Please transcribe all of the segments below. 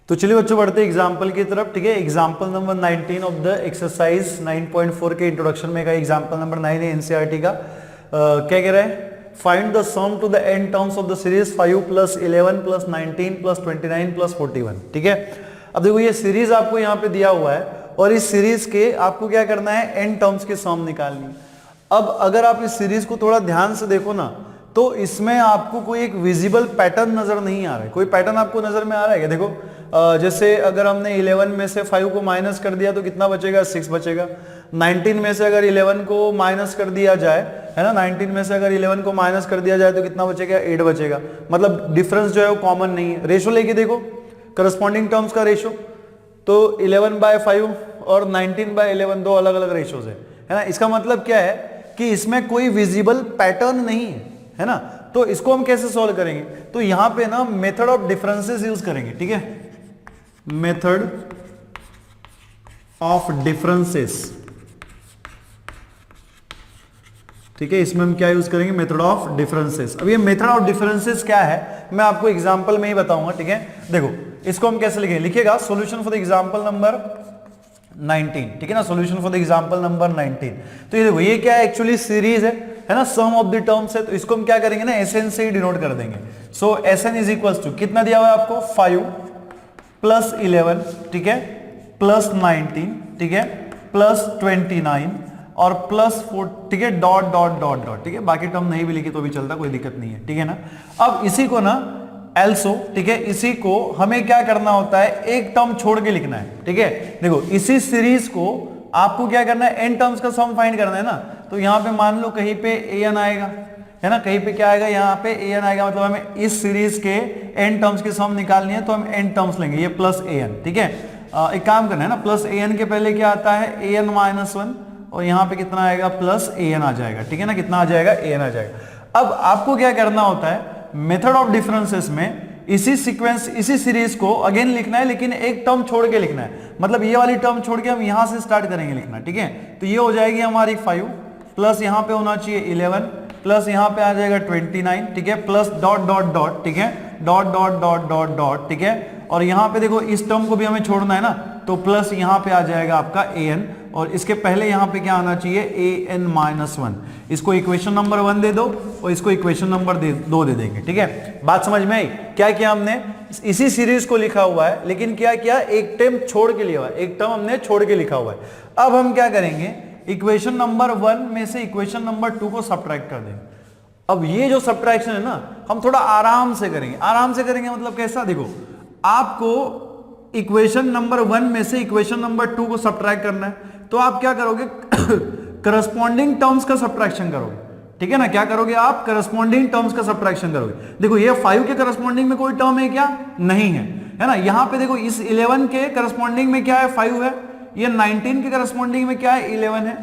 तो चलिए बच्चों बढ़ते हैं एग्जाम्पल की तरफ। ठीक है, example number 19 of the exercise 9.4 के इंट्रोडक्शन में का एग्जाम्पल नंबर 9 है एनसीईआरटी का। क्या कह रहा है? Find the sum to the n terms of the series 5 + 11 + 19 + 29 + 41। ठीक है, अब देखो ये सीरीज आपको यहाँ पे दिया हुआ है और इस सीरीज के आपको क्या करना है, एन टर्म्स की सम निकालनी है। अब अगर आप इस सीरीज को थोड़ा ध्यान से देखो ना, तो इसमें आपको कोई एक विजिबल पैटर्न नजर नहीं आ रहा है। कोई पैटर्न आपको नजर में आ रहा है क्या? देखो जैसे अगर हमने 11 में से 5 को माइनस कर दिया तो कितना बचेगा? 6 बचेगा। 19 में से अगर 11 को माइनस कर दिया जाए, है ना, 19 में से अगर 11 को माइनस कर दिया जाए तो कितना बचेगा? 8 बचेगा। मतलब डिफरेंस जो है वो कॉमन नहीं है। रेशो लेके देखो, करस्पॉन्डिंग टर्म्स का रेशो, तो 11/5 और 19/11 दो अलग अलग रेशोज है ना। इसका मतलब क्या है कि इसमें कोई विजिबल पैटर्न नहीं है ना। तो इसको हम कैसे सॉल्व करेंगे? तो यहां पे ना मेथड ऑफ डिफरेंसेस यूज करेंगे। ठीक है, मेथड ऑफ डिफरेंसेस। ठीक है, इसमें हम क्या यूज करेंगे? Method of differences. अब ये मेथड ऑफ डिफरेंसेस क्या है मैं आपको एग्जांपल में ही बताऊंगा। ठीक है, देखो इसको हम कैसे लिखेंगे? लिखिएगा solution for the example number 19। ठीक है ना, solution for the example number 19। तो ये देखो ये क्या है? एक्चुअली सीरीज है ना, सम ऑफ द टर्म्स है। तो इसको हम क्या करेंगे ना, एसएन से ही डिनोट कर देंगे। सो एसएन इज इक्वल्स टू कितना दिया हुआ है आपको? 5 + 11, ठीक है, + 19, ठीक है, + 29 और +4, ठीक है, डॉट डॉट डॉट डॉट। ठीक है, बाकी टर्म नहीं भी लिखे तो भी चलता, कोई दिक्कत नहीं है। ठीक है ना। अब इसी को ना एल्सो, ठीक है, इसी को हमें क्या करना होता है? एक टर्म छोड़ के लिखना है। ठीक है, देखो इसी सीरीज को आपको क्या करना है? एन टर्म्स का सम फाइंड करना है ना। तो यहां पे मान लो कहीं पे an आएगा, है ना, कहीं पे क्या आएगा? यहाँ पे an आएगा। मतलब हमें इस सीरीज के एन टर्म्स की सम निकालनी है तो हम एन टर्म्स लेंगे, ये +an। ठीक है, एक काम करना है ना, +an के पहले क्या आता है? an - 1 और यहाँ पे कितना आएगा? +an आ जाएगा। ठीक है ना, कितना आ जाएगा? an आ जाएगा। अब आपको क्या करना होता है? मेथड ऑफ डिफरेंसेस में इसी सीक्वेंस, इसी सीरीज को अगेन लिखना है, लेकिन एक टर्म छोड़ के लिखना है। मतलब ये वाली टर्म छोड़ के हम यहां से स्टार्ट करेंगे लिखना। ठीक है, तो ये हो जाएगी हमारी 5 प्लस यहां पे होना चाहिए 11 प्लस यहां पे आ जाएगा 29, ठीक है, प्लस डॉट डॉट डॉट, ठीक है, dot dot dot dot dot, ठीक है। और यहां पे देखो इस टर्म को भी हमें छोड़ना है ना, तो प्लस यहां पे आ जाएगा आपका an और इसके पहले यहां पे क्या आना चाहिए? an - 1। इसको इक्वेशन नंबर 1 दे दो और इसको इक्वेशन नंबर 2 दे देंगे। ठीक है, बात समझ में आई? क्या किया हमने? इसी सीरीज को लिखा हुआ है, लेकिन क्या किया? एक टर्म छोड़ के लिया हुआ है, एक टर्म हमने छोड़ के लिखा हुआ है। अब हम क्या करेंगे? इक्वेशन नंबर 1 में से इक्वेशन नंबर 2 को सब्ट्रैक्ट कर देंगे। अब ये जो सब्ट्रैक्शन है ना, हम थोड़ा आराम से करेंगे। आराम से करेंगे मतलब कैसा? देखो आपको इक्वेशन नंबर 1 में से इक्वेशन नंबर 2 को सब्ट्रैक्ट करना है, तो आप क्या करोगे? करस्पॉन्डिंग टर्म्स का सब्ट्रैक्शन करोगे। ठीक है ना, क्या करोगे आप? करस्पॉन्डिंग टर्म्स का सब्ट्रैक्शन करोगे। देखो ये 5 के करस्पॉन्डिंग में कोई टर्म है क्या? नहीं है, है ना। यहां पे देखो इस 11 के करस्पॉन्डिंग में क्या है? 5 है। ये 19 के करस्पॉन्डिंग में क्या है? 11 है।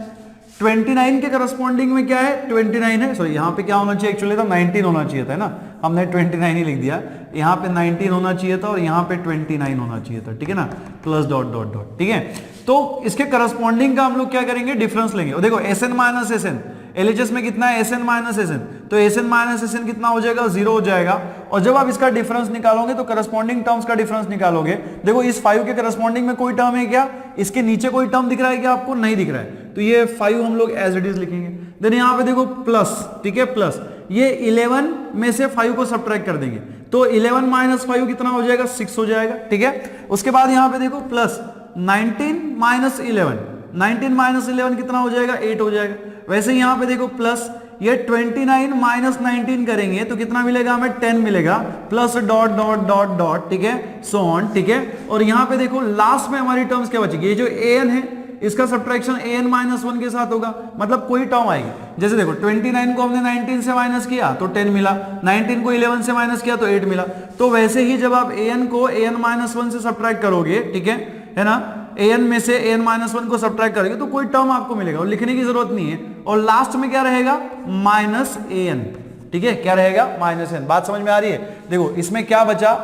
29 के करस्पॉन्डिंग में क्या है? 29 है। सॉरी, यहाँ पे क्या होना चाहिए? एक्चुअली तो 19 होना चाहिए था ना, हमने 29 ही लिख दिया। यहाँ पे 19 होना चाहिए था और यहाँ पे 29 होना चाहिए था। ठीक है ना, प्लस डॉट डॉट डॉट। ठीक है, तो इसके करस्पॉन्डिंग का हम लोग क्या करेंगे? डिफरेंस लेंगे। और देखो SN - SN, LHS में कितना है? SN - SN, तो SN - SN कितना हो जाएगा? 0 हो जाएगा। और जब आप इसका डिफरेंस निकालोगे तो करस्पॉन्डिंग टर्म्स का डिफरेंस निकालोगे। देखो इस 5 के करस्पॉन्डिंग में कोई टर्म है क्या? इसके नीचे कोई टर्म दिख रहा है क्या आपको? नहीं दिख रहा है, तो ये 5 हम लोग एज इट इज लिखेंगे। देन यहाँ पे देखो प्लस, ठीक है, प्लस ये 11 में से 5 को सब्ट्रैक्ट कर देंगे, तो 11 - 5 कितना हो जाएगा? 6 हो जाएगा। ठीक है, उसके बाद यहाँ पे देखो प्लस 19 - 11, 19 - 11 कितना हो जाएगा? 8 हो जाएगा। वैसे यहाँ पे देखो प्लस ये 29 - 19 करेंगे तो कितना मिलेगा हमें? 10 मिलेगा, plus dot dot dot dot, ठीक है, सो ऑन। ठीक है, और यहाँ पे देखो लास्ट में हमारी टर्म्स क्या बचेगी? ये जो an है इसका सब्ट्रैक्शन an - 1 के साथ होगा, मतलब कोई टर्म आएगी। जैसे देखो 29 को हमने 19 से माइनस किया तो 10 मिला, 19 को 11 से माइनस किया तो 8 मिला। तो वैसे ही जब आप an को an - 1 से सब्ट्रैक्ट करोगे, ठीक है ना, an में से an - 1 को सब्ट्रैक्ट करोगे तो कोई टर्म आपको मिलेगा और लिखने की जरूरत नहीं है। और लास्ट में क्या रहेगा? -an। ठीक है, क्या रहेगा? -an। बात समझ में आ रही है? देखो इसमें क्या बचा?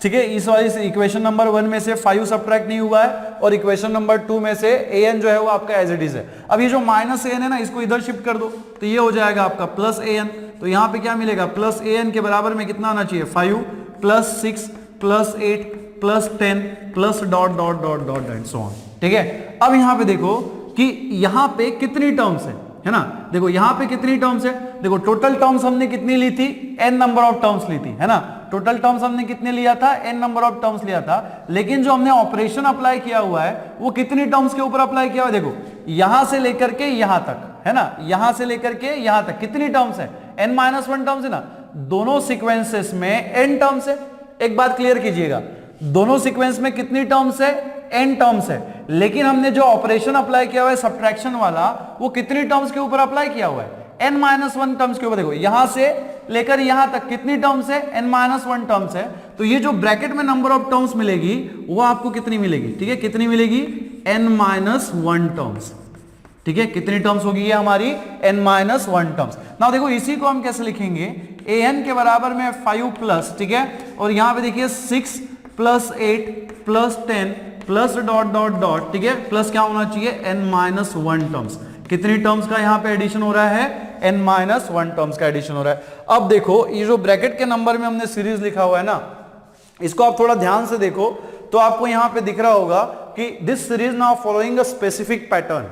ठीक है, इस वाली से इक्वेशन नंबर 1 में से 5 सब्ट्रैक्ट नहीं हुआ है और इक्वेशन नंबर 2 में से an जो है वो आपका एज इट इज है। अब ये जो -an है ना, इसको इधर शिफ्ट कर दो तो ये हो जाएगा आपका +an। तो यहाँ पे क्या मिलेगा? +an के बराबर में कितना आना चाहिए? 5 + 6 + 8 plus 10 plus dot dot dot dot and so on. ठीक है, अब यहां पे देखो कि यहां पे कितनी टर्म्स है ना, देखो यहां पे कितनी टर्म्स है, देखो टोटल टर्म्स हमने कितनी ली थी, n नंबर ऑफ टर्म्स ली थी, है ना, टोटल टर्म्स हमने कितने लिया था, n नंबर ऑफ टर्म्स लिया था, लेकिन जो हमने ऑपरेशन अप्लाई किया हुआ है वो कितनी टर्म्स के ऊपर अप्लाई किया हुआ है, देखो यहां से लेकर के यहां तक, है ना, यहां से लेकर के यहां तक कितनी टर्म्स है, n-1 टर्म्स है ना, दोनों सीक्वेंसेस में n टर्म्स है। एक बात क्लियर कीजिएगा, दोनों सीक्वेंस में कितनी टर्म्स है, n टर्म्स है, लेकिन हमने जो ऑपरेशन अप्लाई किया हुआ है सब्ट्रैक्शन वाला, वो कितनी टर्म्स के ऊपर अप्लाई किया हुआ है, n-1 टर्म्स के ऊपर। देखो यहां से लेकर यहां तक कितनी टर्म्स है, n-1 टर्म्स है, तो ये जो ब्रैकेट में नंबर ऑफ टर्म्स मिलेगी वो आपको कितनी मिलेगी, ठीक है, कितनी मिलेगी, n-1 टर्म्स। ठीक है, कितनी टर्म्स होगी ये हमारी, n-1 टर्म्स। ना देखो इसी को हम कैसे लिखेंगे, an के बराबर में 5 प्लस, ठीक है, और यहां पे देखिए 6 plus 8 plus 10 plus dot dot dot, ठीक है, प्लस क्या होना चाहिए, n-1 टर्म्स। कितनी टर्म्स का यहां पे एडिशन हो रहा है, n-1 टर्म्स का एडिशन हो रहा है। अब देखो ये जो ब्रैकेट के नंबर में हमने सीरीज लिखा हुआ है ना, इसको आप थोड़ा ध्यान से देखो तो आपको यहां पे दिख रहा होगा कि this series now following a specific pattern.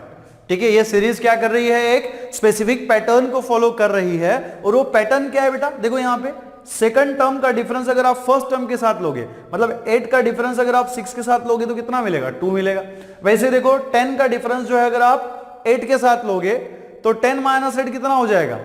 ठीक है, ये सीरीज क्या कर रही है, एक स्पेसिफिक पैटर्न को फॉलो कर रही है, और वो पैटर्न क्या है बेटा, देखो यहां पे सेकंड टर्म का डिफरेंस अगर आप फर्स्ट टर्म के साथ लोगे, मतलब 8 का डिफरेंस अगर आप 6 के साथ लोगे तो कितना मिलेगा, 2 मिलेगा। वैसे देखो 10 का डिफरेंस जो है अगर आप 8 के साथ लोगे तो 10 - 8 कितना हो जाएगा,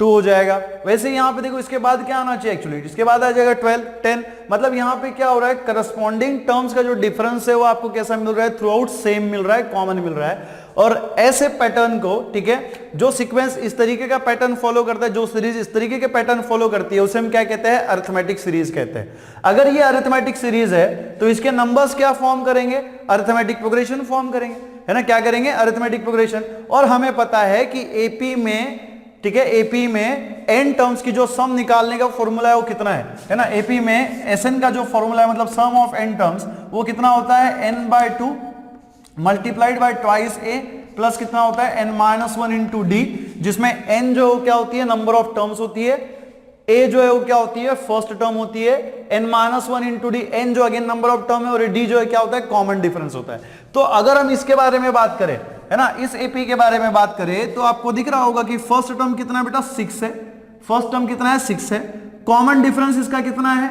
2 हो जाएगा। वैसे यहां पे देखो इसके बाद क्या आना चाहिए, एक्चुअली इसके बाद आ जाएगा 12 10, मतलब यहां पे क्या हो रहा है, करस्पॉन्डिंग टर्म्स का जो डिफरेंस है वो आपको कैसा मिल रहा है, थ्रू आउट सेम मिल रहा है, कॉमन मिल रहा है। और ऐसे पैटर्न को, ठीक है, जो सीक्वेंस इस तरीके का पैटर्न फॉलो करता है, जो सीरीज इस तरीके के पैटर्न फॉलो करती है, उसे हम क्या कहते हैं, अरिथमेटिक सीरीज कहते हैं। अगर ये अरिथमेटिक सीरीज है तो इसके नंबर्स क्या फॉर्म करेंगे, अरिथमेटिक प्रोग्रेशन फॉर्म करेंगे, है ना, क्या करेंगे, अरिथमेटिक प्रोग्रेशन। और हमें पता है कि एपी में, ठीक है, एपी में n टर्म्स की जो सम निकालने का फॉर्मूला है वो कितना है ना, एपी में एसएन का जो फॉर्मूला है, मतलब सम ऑफ n टर्म्स, वो कितना होता है, n/2 multiplied by twice a plus कितना होता है, n-1 इंटू डी, जिसमें n जो क्या होती है, नंबर ऑफ टर्म्स होती है, a जो है वो क्या होती है, फर्स्ट टर्म होती है, n-1 इंटू डी, n जो अगेन नंबर ऑफ टर्म है, और d जो है क्या होता है, कॉमन डिफरेंस होता है। तो अगर हम इसके बारे में बात करें, है ना, इस एपी के बारे में बात करें, तो आपको दिख रहा होगा कि फर्स्ट टर्म कितना है बेटा, 6 है, फर्स्ट टर्म कितना है, 6 है, कॉमन डिफरेंस इसका कितना है,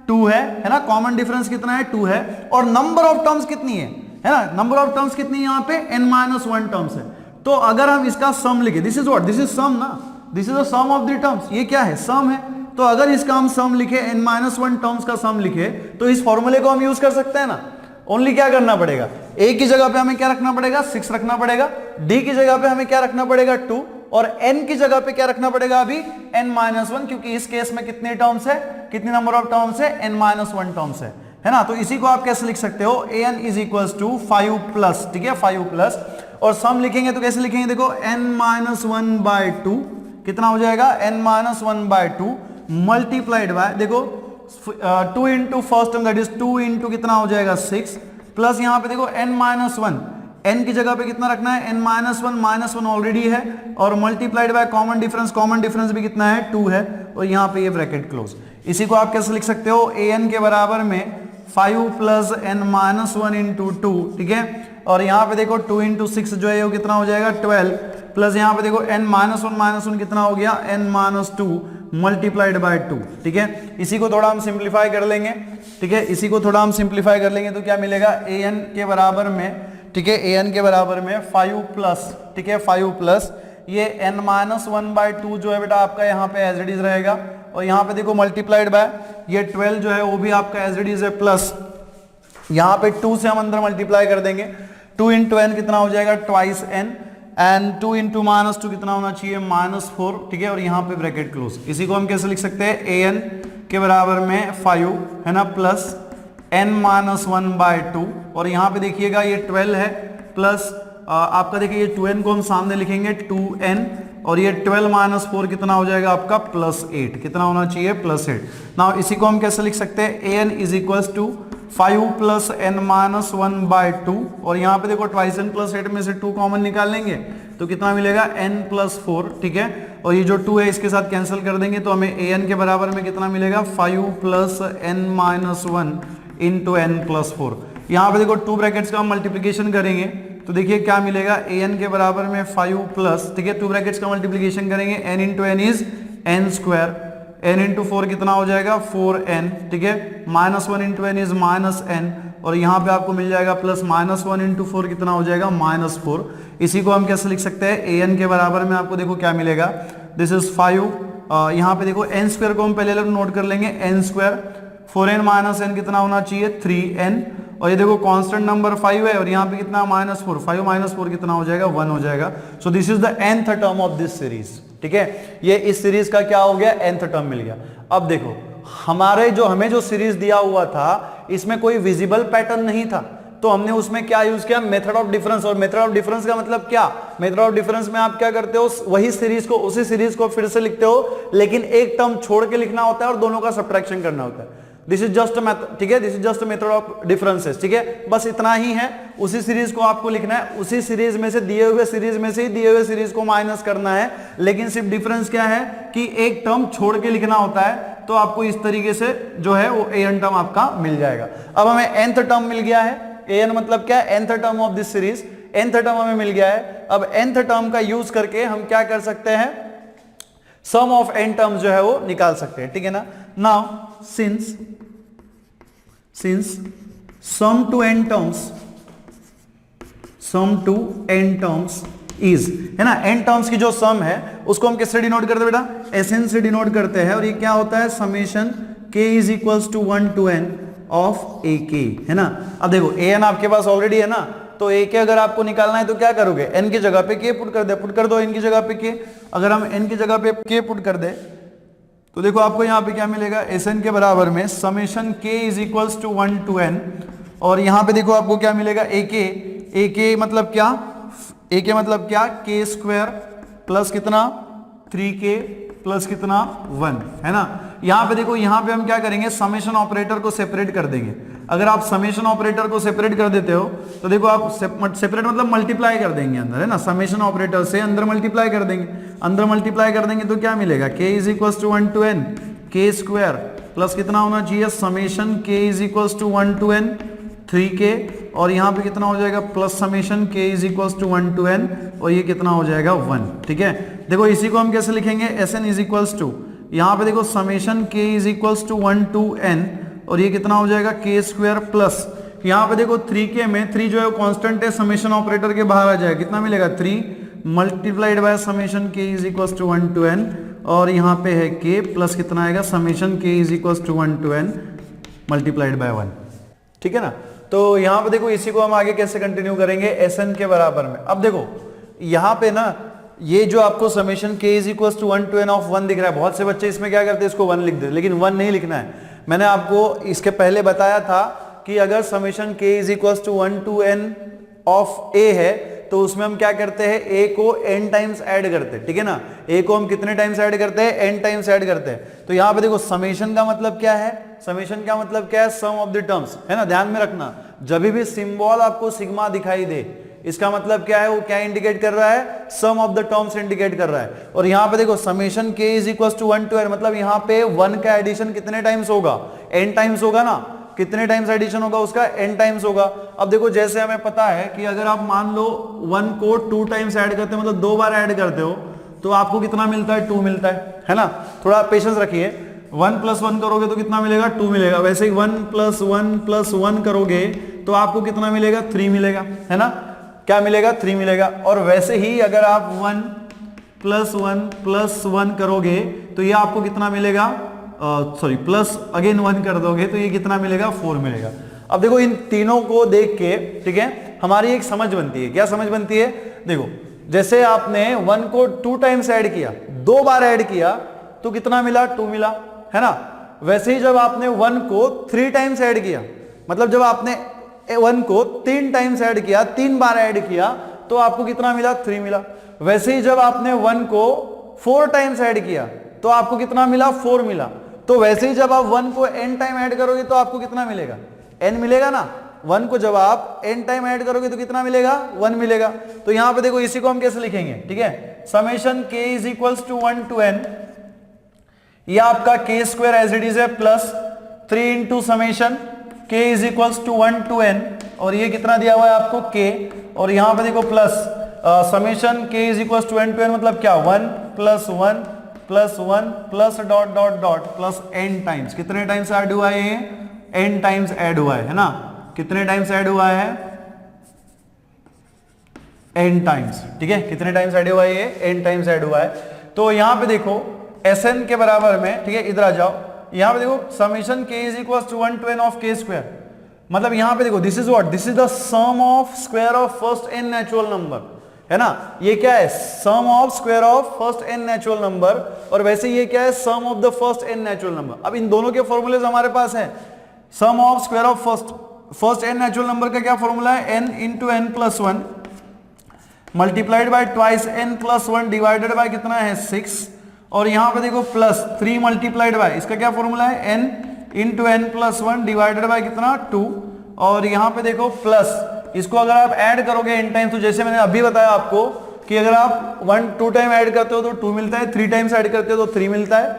2 है ना, कॉमन डिफरेंस कितना है, 2 है, और नंबर ऑफ टर्म्स कितनी है ना, नंबर ऑफ टर्म्स कितनी है यहाँ पे, n-1 टर्म्स है। तो अगर हम इसका सम लिखे, this is what, this is sum ना, this is the sum of the terms, ये क्या है, सम है। तो अगर इसका हम सम लिखे, n-1 टर्म्स का सम लिखे, तो इस फॉर्मूले को हम यूज कर सकते हैं ना। ओनली क्या करना पड़ेगा, a की जगह पे हमें क्या रखना पड़ेगा, 6 रखना पड़ेगा, d की जगह पे हमें क्या रखना पड़ेगा, 2, और n की जगह पे क्या रखना पड़ेगा अभी, n-1, क्योंकि इस केस में कितने टर्म्स है, कितनी नंबर ऑफ टर्म्स है, n-1 टर्म्स है ना। तो इसी को आप कैसे लिख सकते हो, an is equal to 5 plus, ठीक है, 5 प्लस, और सम लिखेंगे तो कैसे लिखेंगे, देखो n-1/2 कितना हो जाएगा, n-1/2 मल्टीप्लाइड बाय, देखो 2 into first term, that is 2 into कितना हो जाएगा 6, प्लस यहां पे देखो n-1, n की जगह पे कितना रखना है, n-1 ऑलरेडी है, और मल्टीप्लाइड बाय कॉमन डिफरेंस भी कितना है, 2 है, और यहां पे ये ब्रैकेट क्लोज। इसी को आप कैसे लिख सकते हो, an के बराबर में 5 प्लस n-1 इंटू 2, ठीक है, और यहां पे देखो 2 इंटू 6 जो है वो कितना हो जाएगा 12, प्लस यहां पे देखो n-1 कितना हो गया, n-2 मल्टीप्लाइड बाय 2, ठीक है। इसी को थोड़ा हम सिंप्लीफाई कर लेंगे, ठीक है, इसी को थोड़ा हम सिंप्लीफाई कर लेंगे तो क्या मिलेगा, an के बराबर में, ठीक है, an के बराबर में 5 प्लस, ठीक है, 5 प्लस ये n-1/2 जो है बेटा आपका यहाँ पे एज इट इज रहेगा, और यहाँ पे देखो मल्टीप्लाइड बाय ये 12 जो है वो भी आपका एज इट इज है, प्लस यहाँ पे 2 से हम अंदर मल्टीप्लाई कर देंगे, 2 इंटू n कितना हो जाएगा, ट्वाइस n, एंड 2 इंटू -2 कितना होना चाहिए, -4, ठीक है, और यहाँ पे ब्रैकेट क्लोज। इसी को हम कैसे लिख सकते हैं, an के बराबर में 5 है ना, प्लस n-1/2, और यहाँ पे देखिएगा ये 12 है, प्लस आपका देखिए ये 2n को हम सामने लिखेंगे 2n, और ये 12 - 4 कितना हो जाएगा आपका +8, कितना होना चाहिए, +8। नाउ इसी को हम कैसे लिख सकते हैं, an is equals to 5 plus n-1/2, और यहाँ पे देखो ट्वाइस n प्लस 8 में से 2 कॉमन निकाल लेंगे तो कितना मिलेगा, n+4, ठीक है, और ये जो 2 है इसके साथ कैंसिल कर देंगे तो हमें an के बराबर में कितना मिलेगा, 5 plus n-1 into n plus 4। यहाँ पे देखो 2 ब्रैकेट्स का हम मल्टीप्लीकेशन करेंगे तो देखिए क्या मिलेगा, an के बराबर में 5 प्लस, ठीक है 2 ब्रैकेट्स का मल्टीप्लीकेशन करेंगे n into n is n square, n into 4 कितना हो जाएगा 4n, ठीक है -1 इंटू एन इज -n, और यहाँ पे आपको मिल जाएगा प्लस -1 इंटू 4 कितना हो जाएगा -4। इसी को हम कैसे लिख सकते हैं, an के बराबर में आपको देखो क्या मिलेगा, दिस इज 5, यहाँ पे देखो n स्क्वायर को हम पहले नोट कर लेंगे, n स्क्वायर 4n -n कितना होना चाहिए 3n, और ये देखो कांस्टेंट नंबर 5 है और यहाँ पे कितना -4, 5 - 4 कितना हो जाएगा 1 हो जाएगा। सो this is the nth term of this series, ठीक है, ये इस सीरीज का क्या हो गया nth टर्म मिल गया। अब देखो हमें जो सीरीज दिया हुआ था इसमें कोई विजिबल पैटर्न नहीं था, तो हमने उसमें क्या यूज किया, मेथड ऑफ डिफरेंस। और मेथड ऑफ डिफरेंस का मतलब क्या, मेथड ऑफ डिफरेंस में आप क्या करते हो, वही सीरीज को उसी सीरीज को फिर से लिखते हो, लेकिन एक टर्म छोड़ के लिखना होता है और दोनों का सब्ट्रैक्शन करना होता है। दिस इज जस्ट मेथड, ठीक है, this is just method of differences, ठीक है, बस इतना ही है। उसी सीरीज को आपको लिखना है, उसी सीरीज में से दिए हुए सीरीज में से ही दिए हुए सीरीज को माइनस करना है, लेकिन सिर्फ डिफरेंस क्या है कि एक टर्म छोड़ के लिखना होता है। तो आपको इस तरीके से जो है वो an टर्म आपका मिल जाएगा। अब हमें nth टर्म मिल गया है, an मतलब क्या है, nth term of this series, nth term हमें मिल गया है। अब nth टर्म का यूज करके हम क्या कर सकते हैं, सम ऑफ n टर्म्स जो है वो निकाल सकते हैं, ठीक है ना। Now since sum to n terms is, है ना, n टर्म्स की जो सम है उसको हम किससे डिनोट करते हैं बेटा, Sn से डिनोट करते हैं, और ये क्या होता है summation k is equals to 1 to n of ak, है ना। अब देखो an आपके पास ऑलरेडी है ना, तो ak अगर आपको निकालना है तो क्या करोगे, n की जगह पे k पुट कर दो n की जगह पे k। अगर हम n की जगह पे k पुट कर दे तो देखो आपको यहाँ पे क्या मिलेगा, Sn के बराबर में summation k is equals to 1 to n, और यहाँ पे देखो आपको क्या मिलेगा ak मतलब क्या, ak मतलब क्या, k स्क्वायर प्लस कितना 3k प्लस कितना 1, है ना। यहाँ पे देखो, यहाँ पे हम क्या करेंगे, समेशन ऑपरेटर को सेपरेट कर देंगे। अगर आप समेशन ऑपरेटर को सेपरेट कर देते हो तो देखो आप सेपरेट मतलब मल्टीप्लाई कर देंगे अंदर, है ना, समेशन ऑपरेटर से अंदर मल्टीप्लाई कर देंगे, अंदर मल्टीप्लाई कर देंगे तो क्या मिलेगा, k is equals to 1 to n k square plus कितना होना चाहिए, summation k is equals to 1 to n 3k, और यहाँ पे कितना हो जाएगा plus summation k is equals to 1 to n, और ये कितना हो जाएगा 1, ठीक है। देखो इसी को हम कैसे लिखेंगे, Sn इज इक्वल्स टू, यहाँ पे देखो summation k is equals to 1 to n, और ये कितना हो जाएगा k स्क्वायर प्लस, यहाँ पे देखो 3k में 3 जो है वो कांस्टेंट है, समेशन ऑपरेटर के बाहर आ जाएगा, कितना मिलेगा 3 multiplied by summation k is equals to 1 to n, और यहाँ पे है k प्लस कितना आएगा summation k is equals to 1 to n multiplied by 1, ठीक है ना। तो यहाँ पे देखो इसी को हम आगे कैसे कंटिन्यू करेंगे, Sn के बराबर में। अब देखो यहाँ पे ना ये जो आपको summation k is equals to 1 to n of 1 दिख रहा है, बहुत से बच्चे इसमें क्या करते हैं, इसको 1 लिख देते, लेकिन 1 नहीं लिखना है। मैंने आपको इसके पहले बताया था कि अगर summation k is equals to 1 to n of a है तो उसमें हम क्या करते हैं, a को n टाइम्स ऐड करते हैं, ठीक है ना। a को हम कितने टाइम्स ऐड करते हैं, n टाइम्स ऐड करते हैं। तो यहाँ पे देखो समेशन का मतलब क्या है, समेशन का मतलब क्या है, सम ऑफ द टर्म्स, है ना। ध्यान में रखना, जब भी सिंबल आपको सिग्मा दिखाई दे इसका मतलब क्या है, वो क्या इंडिकेट कर रहा है, sum of the terms indicate कर रहा है। और यहाँ पे देखो summation k is equals to 1 to n, मतलब यहाँ पे 1 का एडिशन कितने टाइम्स होगा, n टाइम्स होगा ना, कितने टाइम्स एडिशन होगा उसका, n टाइम्स होगा। अब देखो जैसे हमें पता है कि अगर आप मान लो 1 को 2 टाइम्स ऐड करते हो, मतलब 2 बार ऐड करते हो, तो आपको कितना मिलता है, 2 मिलता है ना। थोड़ा पेशेंस रखिए, 1 + 1 करोगे तो कितना मिलेगा, 2 मिलेगा। वैसे ही 1 + 1 + 1 करोगे तो आपको कितना मिलेगा, 3 मिलेगा, है ना। क्या मिलेगा, 3 मिलेगा। और वैसे ही अगर आप 1 + 1 + 1 करोगे तो ये आपको कितना मिलेगा, सॉरी प्लस अगेन 1 कर दोगे तो ये कितना मिलेगा, 4 मिलेगा। अब देखो इन तीनों को देख के, ठीक है, हमारी एक समझ बनती है। क्या समझ बनती है, देखो जैसे आपने 1 को 2 टाइम्स ऐड किया, 2 बार ऐड किया तो कितना मिला, 2 मिला, है ना। वैसे ही जब आपने 1 को 3 टाइम्स ऐड किया, मतलब जब आपने 1 को 3 टाइम्स ऐड किया, 3 बार ऐड किया, तो आपको कितना मिला, 3 मिला। वैसे ही जब आपने 1 को 4 टाइम्स ऐड किया तो आपको कितना मिला, 4 मिला। तो वैसे ही जब आप 1 को n टाइम ऐड करोगे तो आपको कितना मिलेगा, n मिलेगा ना। 1 को जब आप n टाइम ऐड करोगे तो कितना मिलेगा, 1 मिलेगा। तो यहां पे देखो इसी को हम कैसे लिखेंगे, ठीक है, summation k is equals to 1 to n, ये आपका k square as it is है plus 3 into summation k is equals to 1 to n, और ये कितना दिया हुआ है आपको k, और यहाँ पे देखो plus summation k is equals to n to n मतलब क्या 1 plus 1 plus 1 plus dot dot dot plus n times, कितने टाइम्स ऐड हुआ है ये, n टाइम्स ऐड हुआ है ना, कितने टाइम्स ऐड हुआ है, n टाइम्स, ठीक है, कितने टाइम्स ऐड हुआ है ये, n टाइम्स ऐड हुआ है। तो यहाँ पे देखो Sn के बराबर में, ठीक है, इधर आ जाओ, यहाँ पे देखो summation k is equal to 1 to n of k square, मतलब यहाँ पे देखो this is what, this is the sum of square of first n natural number, है ना, ये क्या है, sum of square of first n natural number, और वैसे ये क्या है, sum of the first n natural number. अब इन दोनों के फॉर्मूलेज हमारे पास है, sum of square of first n natural number का क्या फॉर्मूला है, n into n plus 1 multiplied by twice n plus 1 divided by कितना है 6, और यहां पे देखो प्लस 3 मल्टीप्लाइड बाय, इसका क्या फॉर्मूला है, n into n plus 1 divided by कितना 2, और यहां पे देखो प्लस, इसको अगर आप ऐड करोगे n टाइम, तो जैसे मैंने अभी बताया आपको कि अगर आप 2 टाइम ऐड करते हो तो 2 मिलता है, 3 टाइम्स ऐड करते हो तो 3 मिलता है,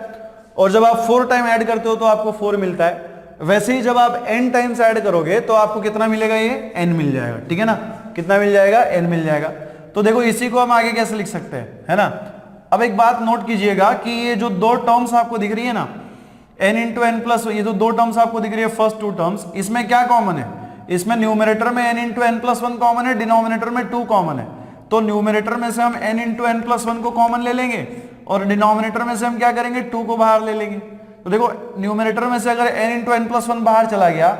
और जब आप 4 टाइम ऐड करते हो तो आपको 4 मिलता है। वैसे ही जब आप n टाइम्स ऐड करोगे तो आपको कितना मिलेगा, ये n मिल जाएगा, ठीक है ना, कितना मिल जाएगा, n मिल जाएगा। तो देखो इसी को हम आगे कैसे लिख सकते हैं, है ना। अब एक बात नोट कीजिएगा कि ये जो दो टर्म्स आपको दिख रही है ना, n इंटू एन प्लस, ये जो दो टर्म्स आपको दिख रही है फर्स्ट 2 टर्म्स, इसमें क्या कॉमन है, इसमें न्यूमरेटर में n into n plus 1 common है, डिनोमिनेटर में 2 कॉमन है। तो न्यूमरेटर में से हम n इंटू एन प्लस 1 को कॉमन ले लेंगे, और डिनोमिनेटर में से हम क्या करेंगे, 2 को बाहर ले लेंगे। तो देखो न्यूमरेटर में से अगर n इंटू एन प्लस 1 बाहर चला गया,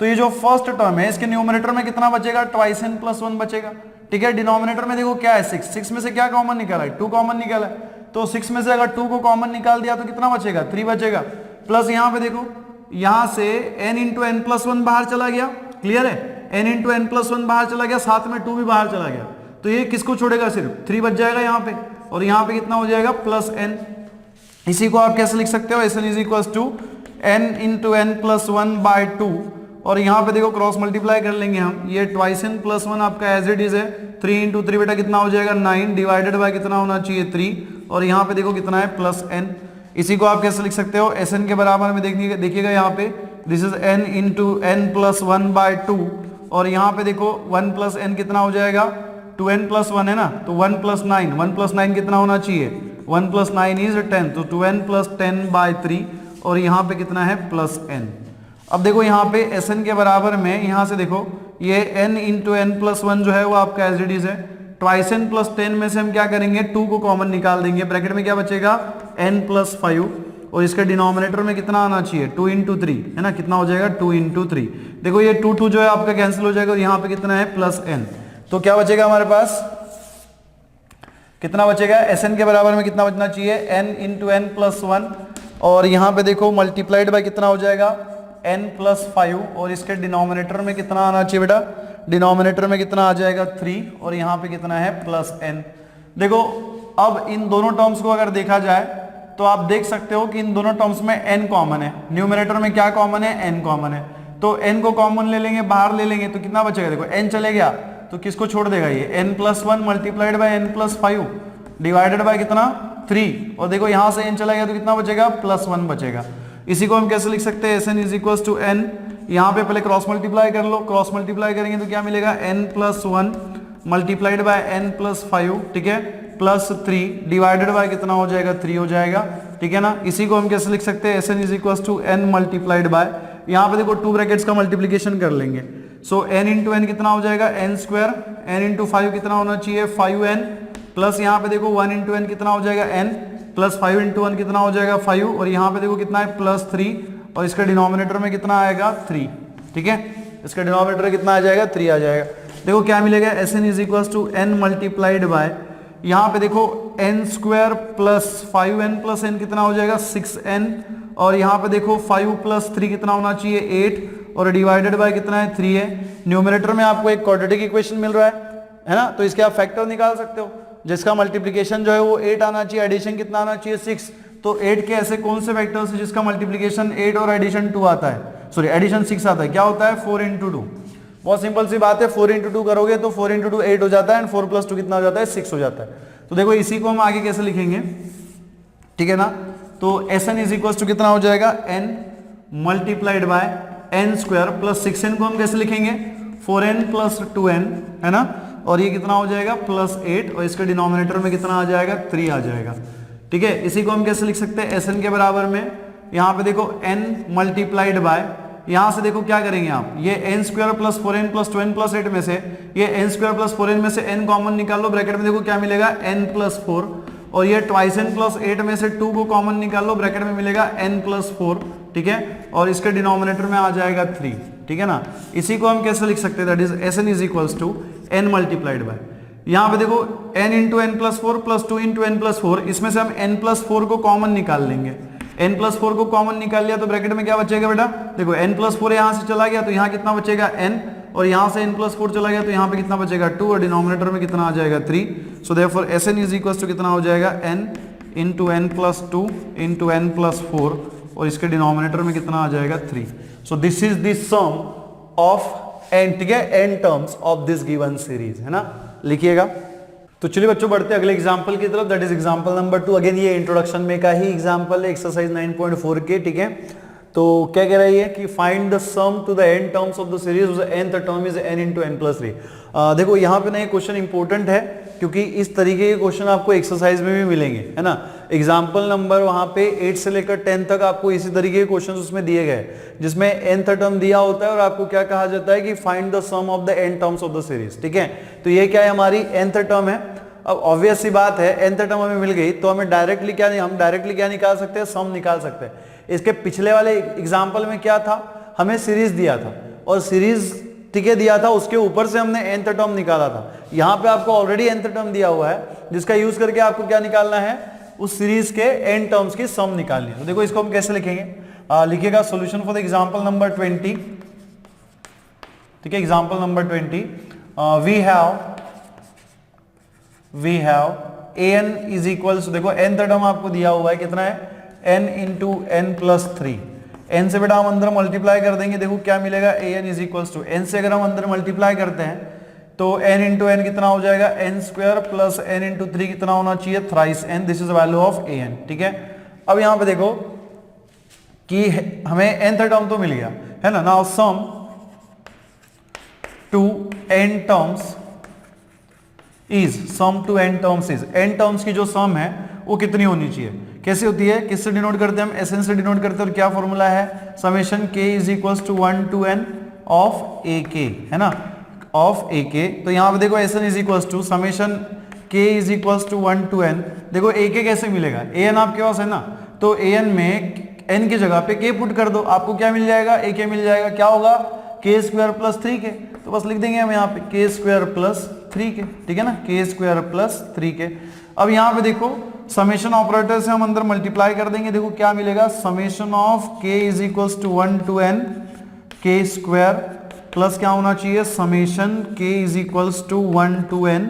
तो ये जो फर्स्ट टर्म है इसके न्यूमरेटर में कितना बचेगा, ट्वाइस n प्लस 1 बचेगा, ठीक है। डिनोमिनेटर में देखो क्या है 6 में से क्या कॉमन निकाला है, 2 कॉमन निकाला है, तो 6 में से अगर 2 को कॉमन निकाल दिया तो कितना बचेगा, 3 बचेगा। प्लस यहाँ पे देखो, यहाँ से n इंटू एन प्लस 1 बाहर चला गया, क्लियर है, n इंटू एन प्लस 1 बाहर चला गया, साथ में 2 भी बाहर चला गया, तो ये किसको छोड़ेगा, सिर्फ 3 बच जाएगा यहाँ पे, और यहाँ पे कितना हो जाएगा प्लस n। इसी को आप कैसे लिख सकते हो, Sn is equal to n into n plus 1 by 2, और यहाँ पे देखो क्रॉस मल्टीप्लाई कर लेंगे हम, ये ट्वाइस n प्लस 1 आपका एज इट इज है, 3 इंटू 3 बेटा कितना हो जाएगा 9 डिवाइडेड बाय कितना होना चाहिए 3, और यहाँ पे देखो कितना है प्लस n। इसी को आप कैसे लिख सकते हो, Sn के बराबर में देखिएगा यहाँ पे, this is n into n plus 1 by 2, और यहाँ पे देखो 1 प्लस n कितना हो जाएगा, 2n प्लस 1 है ना, तो 1 प्लस 9, 1 प्लस 9 कितना होना चाहिए, 1 प्लस 9 इज 10, तो 2n प्लस 10 बाय 3, और यहाँ पे कितना है प्लस n। अब देखो यहाँ पे Sn के बराबर में, यहाँ से देखो ये n इंटू एन प्लस 1 जो है वो आपका एज इट इज है, ट्वाइस n प्लस 10 में से हम क्या करेंगे, 2 को कॉमन निकाल देंगे, ब्रैकेट में क्या बचेगा n प्लस 5, और इसके डिनोमिनेटर में कितना आना चाहिए 2 इंटू 3, है ना, कितना हो जाएगा 2 इंटू 3। देखो ये 2 जो है आपका कैंसिल हो जाएगा, और यहाँ पे कितना है प्लस n, तो क्या बचेगा हमारे पास, कितना बचेगा, Sn के बराबर में कितना बचना चाहिए, n इंटू एन प्लस 1, और यहाँ पे देखो मल्टीप्लाइड बाय कितना हो जाएगा n प्लस 5, और इसके डिनोमिनेटर में कितना आना चाहिए बेटा, डिनोमिनेटर में कितना आ जाएगा 3, और यहाँ पे कितना है प्लस n। देखो अब इन दोनों टर्म्स को अगर देखा जाए तो आप देख सकते हो कि इन दोनों टर्म्स में n कॉमन है, न्यूमरेटर में क्या कॉमन है, n कॉमन है, तो n को कॉमन ले लेंगे, बाहर ले लेंगे, तो कितना बचेगा, देखो n चले गया तो किसको छोड़ देगा, ये n plus 1 multiplied by n plus 5 divided bye कितना 3, और देखो यहाँ से n चला गया तो कितना बचेगा प्लस 1 बचेगा। इसी को हम कैसे लिख सकते हैं, Sn is equal to n, यहाँ पे पहले क्रॉस मल्टीप्लाई कर लो, क्रॉस मल्टीप्लाई करेंगे तो क्या मिलेगा, n plus 1 multiplied by n plus 5, ठीक है, प्लस 3 डिवाइडेड बाय कितना हो जाएगा 3 हो जाएगा, ठीक है ना। इसी को हम कैसे लिख सकते हैं, Sn is equal to n multiplied by, यहाँ पे देखो 2 ब्रैकेट्स का मल्टीप्लीकेशन कर लेंगे, सो n इंटू एन कितना हो जाएगा n स्क्वायर, n इंटू 5 कितना होना चाहिए 5n, प्लस यहाँ पे देखो 1 इंटू एन कितना हो जाएगा n, प्लस 5 इंटू 1 कितना हो जाएगा 5, और यहाँ पे देखो कितना है प्लस 3, और इसका डिनोमिनेटर में कितना आएगा 3, ठीक है, इसका डिनोमिनेटर कितना आ जाएगा 3 आ जाएगा। देखो क्या मिलेगा, Sn is equal to n multiplied by, यहाँ पे देखो n square plus 5n plus n कितना हो जाएगा 6n, और यहाँ पे देखो 5 प्लस 3 कितना होना चाहिए 8, और डिवाइडेड बाय कितना है 3 है। न्यूमरेटर में आपको एक क्वाड्रेटिक इक्वेशन मिल रहा है ना, तो इसके आप फैक्टर निकाल सकते हो, जिसका मल्टीप्लिकेशन जो है वो 8 आना चाहिए, एडिशन कितना आना चाहिए 6, तो 8 के ऐसे कौन से वेक्टर्स हैं जिसका मल्टीप्लिकेशन 8 और एडिशन 2 आता है, सॉरी एडिशन 6 आता है, क्या होता है 4 इंटू 2। बहुत सिंपल सी बात है, 4 इंटू 2 करोगे तो 4 इंटू 2 8 हो जाता है, एंड 4 प्लस 2 कितना हो जाता है 6 हो जाता है। तो देखो इसी को हम आगे कैसे लिखेंगे, ठीक है ना, तो Sn इज इक्वल टू कितना हो जाएगा n multiplied by n square plus 6n को हम कैसे लिखेंगे 4n प्लस 2n, है ना, और ये कितना हो जाएगा प्लस 8, और इसके डिनोमिनेटर में कितना आ जाएगा 3 आ जाएगा। ठीक है, इसी को हम कैसे लिख सकते हैं Sn के बराबर में, यहाँ पे देखो n मल्टीप्लाइड बाय, यहाँ से देखो क्या करेंगे आप, ये n square plus 4n plus 2n plus 8 में से ये एन स्क्वायर प्लस 4n में से n कॉमन निकाल लो, ब्रैकेट में देखो क्या मिलेगा n प्लस 4, और ये ट्वाइस n प्लस 8 में से 2 को कॉमन निकाल लो, ब्रैकेट में मिलेगा n प्लस 4, ठीक है, और इसके डिनोमिनेटर में आ जाएगा 3, ठीक है ना। इसी को हम कैसे लिख सकते हैं, that is Sn is equals to n multiplied by, यहाँ पे देखो n into n plus 4 plus 2 into n plus 4, इसमें से हम n प्लस 4 को कॉमन निकाल लेंगे, n प्लस 4 को कॉमन निकाल लिया तो ब्रैकेट में क्या बचेगा बेटा, देखो n प्लस 4 यहाँ से चला गया तो यहाँ कितना बचेगा n, और यहाँ से n प्लस 4 चला गया तो यहाँ पे कितना बचेगा 2, और डिनोमिनेटर में कितना आ जाएगा 3। So therefore Sn is equal to कितना हो जाएगा n into n plus 2 into n plus 4, और इसके डिनोमिनेटर में कितना आ जाएगा 3। So this is the sum of n, ठीक है, n terms of this given series, है ना, लिखिएगा। तो चलिए बच्चों बढ़ते हैं अगले एग्जांपल की तरफ, that is example number 2। Again ये इंट्रोडक्शन में का ही एग्जांपल है, एक्सरसाइज 9.4 के, ठीक है। तो क्या कह रही है कि find the sum to the n terms of the series, nth term is n into n plus 3। देखो यहाँ पे ना ये क्वेश्चन इंपॉर्टेंट है, क्योंकि इस तरीके के क्वेश्चन आपको एक्सरसाइज में भी मिलेंगे, है ना। एग्जाम्पल नंबर वहां पे 8 से लेकर 10 तक आपको इसी तरीके के क्वेश्चन उसमें दिए गए, जिसमें nth टर्म दिया होता है और आपको क्या कहा जाता है कि find the sum of the n terms of the series, ठीक है। तो ये क्या है, हमारी nth टर्म है। अब ऑब्वियस सी बात है, nth टर्म हमें मिल गई तो हमें डायरेक्टली क्या निकाल सकते हैं, सम निकाल सकते हैं। इसके पिछले वाले एग्जाम्पल में क्या था, हमें सीरीज दिया था, और सीरीज, ठीक है, दिया था, उसके ऊपर से हमने nth टर्म निकाला था। यहाँ पे आपको ऑलरेडी nth टर्म दिया हुआ है, जिसका यूज करके आपको क्या निकालना है, उस सीरीज के n टर्म्स की सम निकालनी है। तो देखो इसको हम कैसे लिखेंगे, लिखिएगा solution for the example number 20, ठीक है, example number 20, we have an is equals, देखो nth टर्म आपको दिया हुआ है, कितना है, n into n plus 3, n से बेटा हम अंदर मल्टीप्लाई कर देंगे, देखो क्या मिलेगा, an is equals to, n से अगर हम अंदर मल्टीप्लाई करते हैं तो n इंटू एन कितना हो जाएगा, n square plus n into 3 कितना होना चाहिए, thrice n, this is value of an, ठीक है। अब यहां पे देखो कि हमें nth टर्म तो मिल गया, है ना। Now sum to n terms is, sum to n terms is, n terms की जो सम है वो कितनी होनी चाहिए, कैसे होती है, किससे डिनोट करते हैं हम, Sn से डिनोट करते हैं, और क्या फॉर्मूला है, summation k is equals to 1 to n of ak, है ना, ऑफ ak। तो यहाँ पे देखो Sn is equals to summation k is equals to 1 to n, देखो ak कैसे मिलेगा, an आपके पास है ना, तो an में n की जगह पे k पुट कर दो, आपको क्या मिल जाएगा, ak मिल जाएगा, क्या होगा, k स्क्वायर प्लस 3k, तो बस लिख देंगे हम यहाँ पे k स्क्वायर प्लस 3k, ठीक है ना, k स्क्वायर प्लस 3k। अब यहाँ पे देखो समेशन ऑपरेटर से हम अंदर मल्टीप्लाई कर देंगे, देखो क्या मिलेगा, summation of k is equals to 1 to n k square plus क्या होना चाहिए, summation k is equals to 1 to n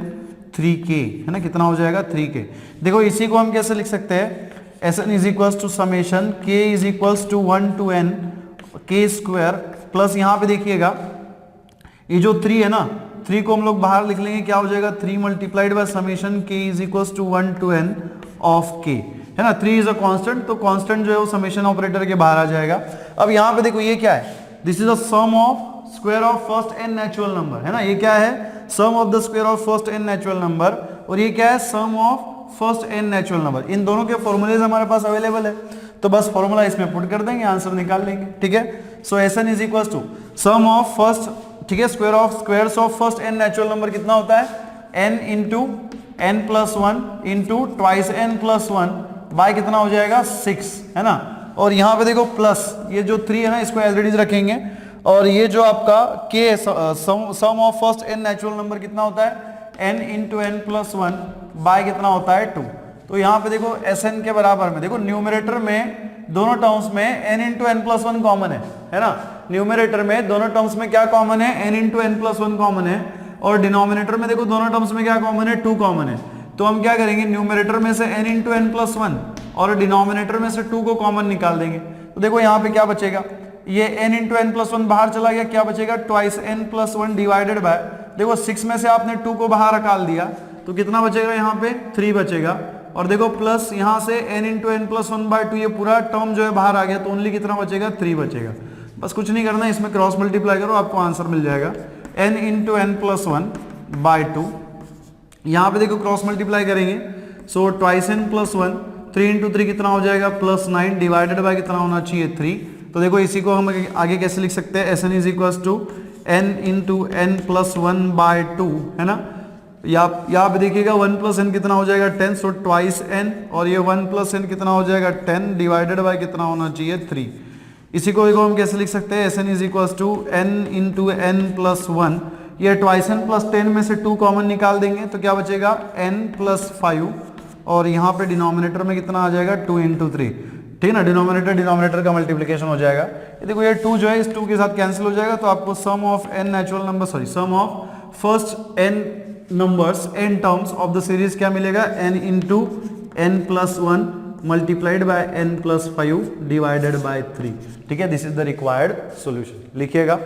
3k, है ना, कितना हो जाएगा 3k। देखो इसी को हम कैसे लिख सकते हैं, Sn is equals to summation k is equals to 1 to n k square plus यहाँ पे देखिएगा ये जो 3 है ना, 3 को हम लोग बाहर लिख लेंगे, क्या हो जाएगा, 3 multiplied by summation k is equals to 1 to n of k, है ना। 3 इज अ कांस्टेंट, तो कांस्टेंट जो है वो समेशन ऑपरेटर के बाहर आ जाएगा। अब यहाँ पे देखो ये क्या है, this is a sum of square of first n natural number, है ना, ये क्या है, sum of the square of first n natural number, और ये क्या है, sum of first n natural number. इन दोनों के फॉर्मूलेज हमारे पास अवेलेबल है, तो बस फॉर्मूला इसमें पुट कर देंगे, आंसर निकाल लेंगे, ठीक है। So Sn is equals to sum of first, ठीक है, squares of first n natural number कितना होता है, n into n plus 1 into twice n plus 1 by कितना हो जाएगा 6, है ना। और यहाँ पे देखो प्लस ये जो 3 है ना, इसको एज इट इज रखेंगे, और ये जो आपका k sum of first n natural number कितना होता है, n into n plus 1 by कितना होता है 2। तो यहाँ पे देखो Sn के बराबर में देखो न्यूमरेटर में दोनों टर्म्स में n into n plus 1 common है ना, न्यूमरेटर में दोनों टर्म्स में क्या कॉमन है, n into n plus 1 common है, और डिनोमिनेटर में देखो दोनों टर्म्स में क्या कॉमन है, 2 कॉमन है। तो हम क्या करेंगे, न्यूमरेटर में से n इंटू एन प्लस 1 और डिनोमिनेटर में से 2 को कॉमन निकाल देंगे। तो देखो यहाँ पे क्या बचेगा, ये n इंटू एन प्लस 1 बाहर चला गया, क्या बचेगा, twice n plus 1 divided by, देखो 6 में से आपने 2 को बाहर निकाल दिया, तो कितना बचेगा, यहाँ पे 3 बचेगा, और देखो प्लस यहाँ से n into n plus 1 by 2, ये पूरा टर्म जो है बाहर आ गया, तो ओनली कितना बचेगा, 3 बचेगा। बस कुछ नहीं करना है, इसमें क्रॉस मल्टीप्लाई करो आपको आंसर मिल जाएगा n into n plus one by two. यहाँ पे देखो क्रॉस मल्टीप्लाई करेंगे, so twice n plus one, 3 into three कितना हो जाएगा प्लस 9 डिवाइडेड बाय कितना होना चाहिए 3। तो देखो इसी को हम आगे कैसे लिख सकते हैं, S n is equal to n into n plus one by two, है ना। यहाँ पे देखिएगा 1 प्लस एन कितना हो जाएगा 10, सो ट्वाइस एन, और ये 1 प्लस एन कितना हो जाएगा 10 डिवाइडेड बाय कितना होना चाहिए 3। इसी को हम कैसे लिख सकते हैं, S n is equal to n into n plus one, ये ट्वाइस एन प्लस 10 में से 2 कॉमन निकाल देंगे तो क्या बचेगा n प्लस 5, और यहाँ पे डिनोमिनेटर में कितना आ जाएगा 2 इंटू थ्री, ठीक है ना। डिनोमिनेटर का मल्टीप्लिकेशन हो जाएगा। ये देखो ये 2 जो है इस 2 के साथ कैंसिल हो जाएगा, तो आपको sum of n natural number, sorry sum of first n numbers n terms of the series क्या मिलेगा, n into n plus one multiplied by n plus 5 divided by 3, ठीक है। This is the required solution, लिखिएगा।